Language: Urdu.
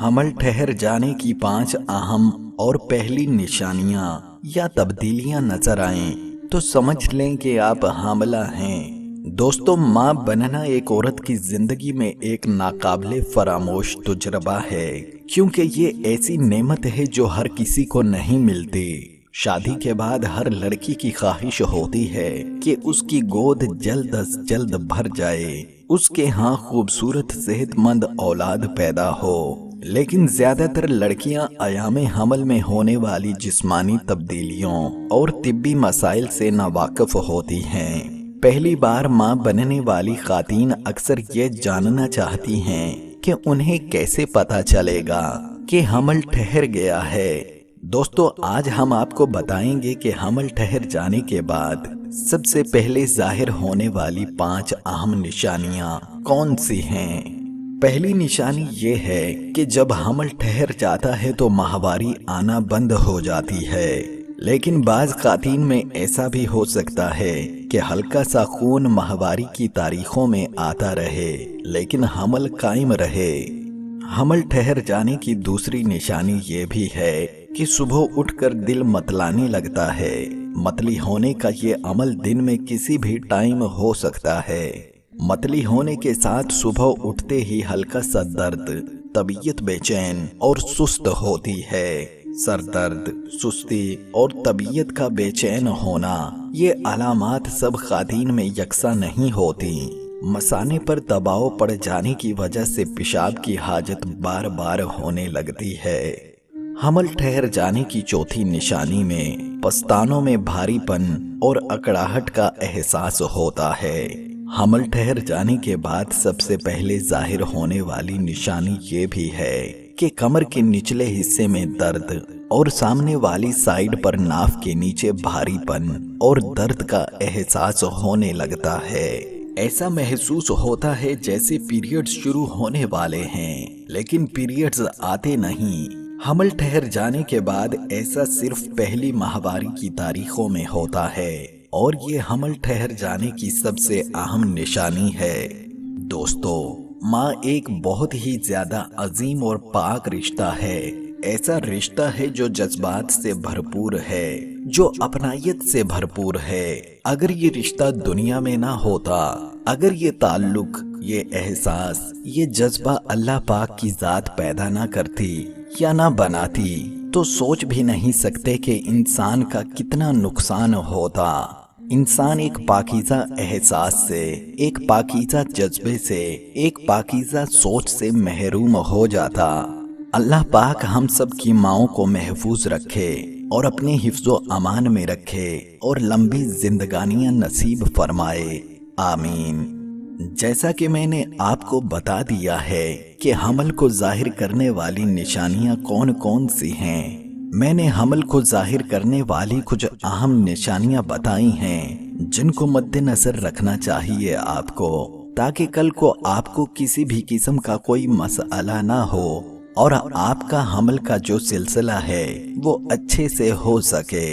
حمل ٹھہر جانے کی 5 اہم اور پہلی نشانیاں یا تبدیلیاں نظر آئیں تو سمجھ لیں کہ آپ حاملہ ہیں۔ دوستو، ماں بننا ایک عورت کی زندگی میں ایک ناقابل فراموش تجربہ ہے، کیونکہ یہ ایسی نعمت ہے جو ہر کسی کو نہیں ملتی۔ شادی کے بعد ہر لڑکی کی خواہش ہوتی ہے کہ اس کی گود جلد از جلد بھر جائے، اس کے ہاں خوبصورت صحت مند اولاد پیدا ہو۔ لیکن زیادہ تر لڑکیاں ایام حمل میں ہونے والی جسمانی تبدیلیوں اور طبی مسائل سے ناواقف ہوتی ہیں۔ پہلی بار ماں بننے والی خواتین اکثر یہ جاننا چاہتی ہیں کہ انہیں کیسے پتہ چلے گا کہ حمل ٹھہر گیا ہے۔ دوستو، آج ہم آپ کو بتائیں گے کہ حمل ٹھہر جانے کے بعد سب سے پہلے ظاہر ہونے والی 5 اہم نشانیاں کون سی ہیں۔ پہلی نشانی یہ ہے کہ جب حمل ٹھہر جاتا ہے تو ماہواری آنا بند ہو جاتی ہے۔ لیکن بعض خواتین میں ایسا بھی ہو سکتا ہے کہ ہلکا سا خون ماہواری کی تاریخوں میں آتا رہے لیکن حمل قائم رہے۔ حمل ٹھہر جانے کی دوسری نشانی یہ بھی ہے کہ صبح اٹھ کر دل متلانے لگتا ہے۔ متلی ہونے کا یہ عمل دن میں کسی بھی ٹائم ہو سکتا ہے۔ متلی ہونے کے ساتھ صبح اٹھتے ہی ہلکا سا درد، طبیعت بے چین اور سست ہوتی ہے۔ سر درد، سستی اور طبیعت کا بے چین ہونا، یہ علامات سب خواتین میں یکساں نہیں ہوتی۔ مثانے پر دباؤ پڑ جانے کی وجہ سے پیشاب کی حاجت بار بار ہونے لگتی ہے۔ حمل ٹھہر جانے کی چوتھی نشانی میں پستانوں میں بھاری پن اور اکڑاہٹ کا احساس ہوتا ہے۔ حمل ٹھہر جانے کے بعد سب سے پہلے ظاہر ہونے والی نشانی یہ بھی ہے کہ کمر کے نچلے حصے میں درد اور سامنے والی سائیڈ پر ناف کے نیچے بھاری پن اور درد کا احساس ہونے لگتا ہے۔ ایسا محسوس ہوتا ہے جیسے پیریڈز شروع ہونے والے ہیں لیکن پیریڈز آتے نہیں۔ حمل ٹھہر جانے کے بعد ایسا صرف پہلی ماہواری کی تاریخوں میں ہوتا ہے اور یہ حمل ٹھہر جانے کی سب سے اہم نشانی ہے۔ دوستو، ماں ایک بہت ہی زیادہ عظیم اور پاک رشتہ ہے۔ ایسا رشتہ ہے جو جذبات سے بھرپور ہے، جو اپنائیت سے بھرپور ہے۔ اگر یہ رشتہ دنیا میں نہ ہوتا، اگر یہ تعلق، یہ احساس، یہ جذبہ اللہ پاک کی ذات پیدا نہ کرتی یا نہ بناتی تو سوچ بھی نہیں سکتے کہ انسان کا کتنا نقصان ہوتا۔ انسان ایک پاکیزہ احساس سے، ایک پاکیزہ جذبے سے، ایک پاکیزہ سوچ سے محروم ہو جاتا۔ اللہ پاک ہم سب کی ماؤں کو محفوظ رکھے اور اپنے حفظ و امان میں رکھے اور لمبی زندگانیاں نصیب فرمائے، آمین۔ جیسا کہ میں نے آپ کو بتا دیا ہے کہ حمل کو ظاہر کرنے والی نشانیاں کون کون سی ہیں، میں نے حمل کو ظاہر کرنے والی کچھ اہم نشانیاں بتائی ہیں جن کو مد نظر رکھنا چاہیے آپ کو، تاکہ کل کو آپ کو کسی بھی قسم کا کوئی مسئلہ نہ ہو اور آپ کا حمل کا جو سلسلہ ہے وہ اچھے سے ہو سکے۔